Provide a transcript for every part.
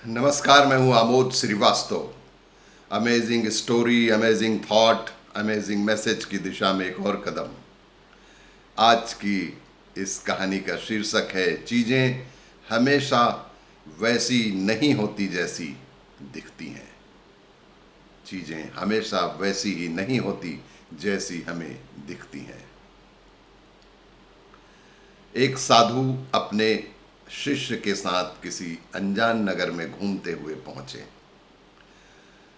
नमस्कार, मैं हूं Amod Srivastava. Amazing story, amazing thought, amazing message की दिशा में एक और कदम। आज की इस कहानी का शीर्षक है चीज़ें हमेशा वैसी नहीं होती जैसी दिखती हैं। चीज़ें हमेशा वैसी ही नहीं होती जैसी हमें दिखती हैं। एक साधु अपने शिष्य के साथ किसी अनजान नगर में घूमते हुए पहुंचे।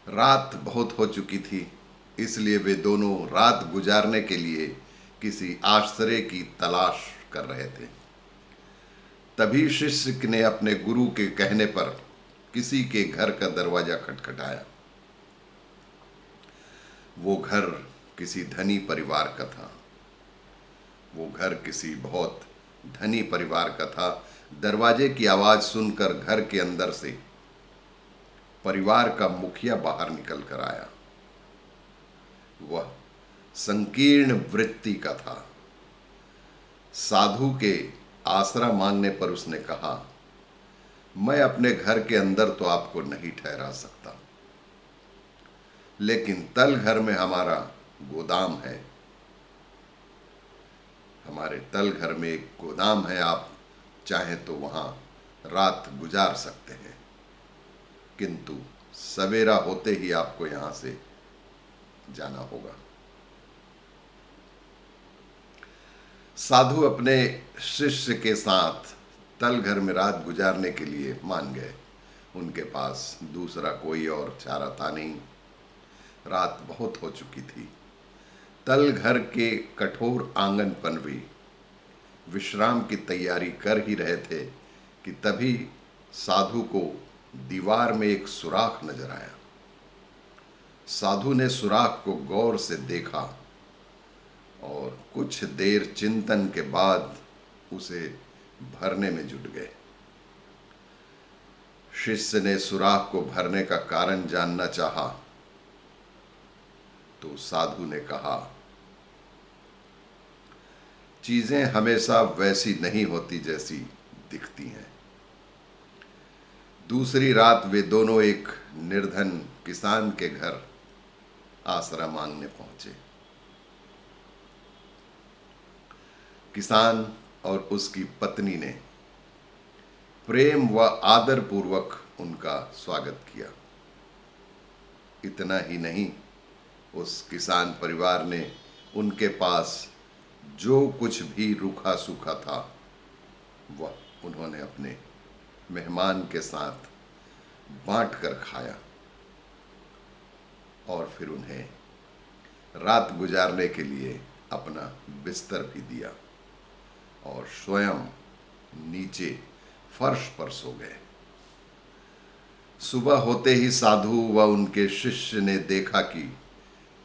रात बहुत हो चुकी थी, इसलिए वे दोनों रात गुजारने के लिए किसी आश्रय की तलाश कर रहे थे। तभी शिष्य ने अपने गुरु के कहने पर किसी के घर का दरवाजा खटखटाया। वो घर किसी धनी परिवार का था। वो घर किसी बहुत धनी परिवार का था। दरवाजे की आवाज सुनकर घर के अंदर से परिवार का मुखिया बाहर निकल कर आया। वह संकीर्ण वृत्ति का था। साधु के आसरा मांगने पर उसने कहा, मैं अपने घर के अंदर तो आपको नहीं ठहरा सकता, लेकिन तल घर में हमारा गोदाम है। हमारे तल घर में एक गोदाम है, आप चाहें तो वहां रात गुजार सकते हैं, किंतु सवेरा होते ही आपको यहां से जाना होगा। साधु अपने शिष्य के साथ तल घर में रात गुजारने के लिए मान गए। उनके पास दूसरा कोई और चारा था नहीं। रात बहुत हो चुकी थी। तल घर के कठोर आंगन पर भी विश्राम की तैयारी कर ही रहे थे कि तभी साधु को दीवार में एक सुराख नजर आया। साधु ने सुराख को गौर से देखा और कुछ देर चिंतन के बाद उसे भरने में जुट गए। शिष्य ने सुराख को भरने का कारण जानना चाहा तो साधु ने कहा, चीजें हमेशा वैसी नहीं होती जैसी दिखती हैं। दूसरी रात वे दोनों एक निर्धन किसान के घर आसरा मांगने पहुंचे। किसान और उसकी पत्नी ने प्रेम व आदर पूर्वक उनका स्वागत किया। इतना ही नहीं, उस किसान परिवार ने उनके पास जो कुछ भी रूखा सूखा था वह उन्होंने अपने मेहमान के साथ बांट कर खाया और फिर उन्हें रात गुजारने के लिए अपना बिस्तर भी दिया और स्वयं नीचे फर्श पर सो गए। सुबह होते ही साधु व उनके शिष्य ने देखा कि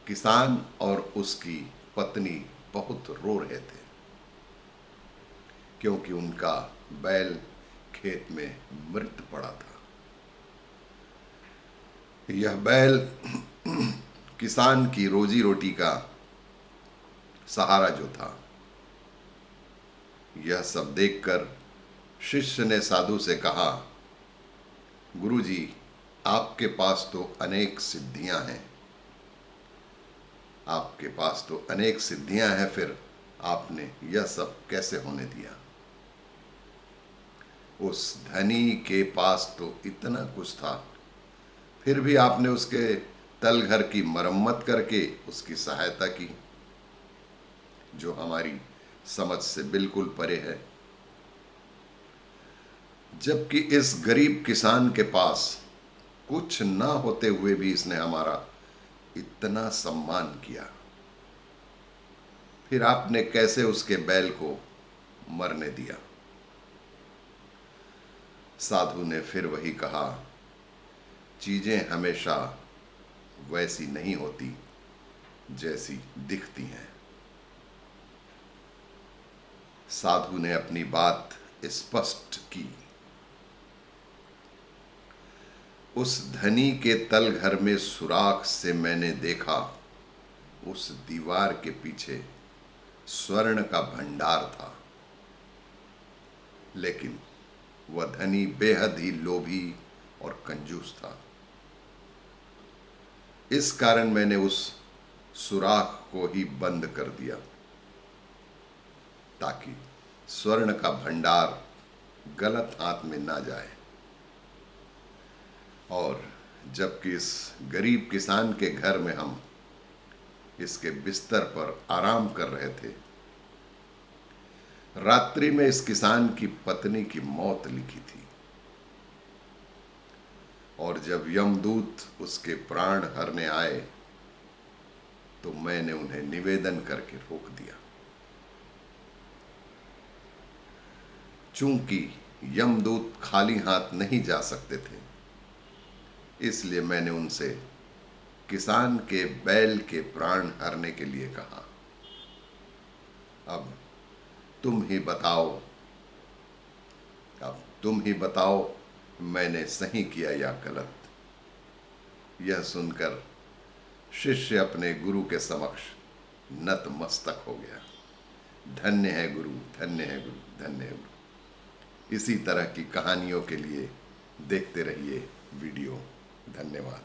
किसान और उसकी पत्नी बहुत रो रहे थे, क्योंकि उनका बैल खेत में मृत पड़ा था। यह बैल किसान की रोजी रोटी का सहारा जो था। यह सब देखकर शिष्य ने साधु से कहा, गुरुजी, आपके पास तो अनेक सिद्धियां हैं। आपके पास तो अनेक सिद्धियां हैं, फिर आपने यह सब कैसे होने दिया? उस धनी के पास तो इतना कुछ था, फिर भी आपने उसके तल घर की मरम्मत करके उसकी सहायता की, जो हमारी समझ से बिल्कुल परे है। जबकि इस गरीब किसान के पास कुछ ना होते हुए भी इसने हमारा इतना सम्मान किया, फिर आपने कैसे उसके बैल को मरने दिया? साधु ने फिर वही कहा, चीजें हमेशा वैसी नहीं होती जैसी दिखती हैं। साधु ने अपनी बात स्पष्ट की। उस धनी के तल घर में सुराख से मैंने देखा, उस दीवार के पीछे स्वर्ण का भंडार था, लेकिन वह धनी बेहद ही लोभी और कंजूस था। इस कारण मैंने उस सुराख को ही बंद कर दिया ताकि स्वर्ण का भंडार गलत हाथ में ना जाए। और जबकि इस गरीब किसान के घर में हम इसके बिस्तर पर आराम कर रहे थे, रात्रि में इस किसान की पत्नी की मौत लिखी थी। और जब यमदूत उसके प्राण हरने आए तो मैंने उन्हें निवेदन करके रोक दिया। चूंकि यमदूत खाली हाथ नहीं जा सकते थे, इसलिए मैंने उनसे किसान के बैल के प्राण हरने के लिए कहा। अब तुम ही बताओ मैंने सही किया या गलत। यह सुनकर शिष्य अपने गुरु के समक्ष नतमस्तक हो गया। धन्य है गुरु, धन्य है गुरु, धन्य है गुरु। इसी तरह की कहानियों के लिए देखते रहिए वीडियो। धन्यवाद।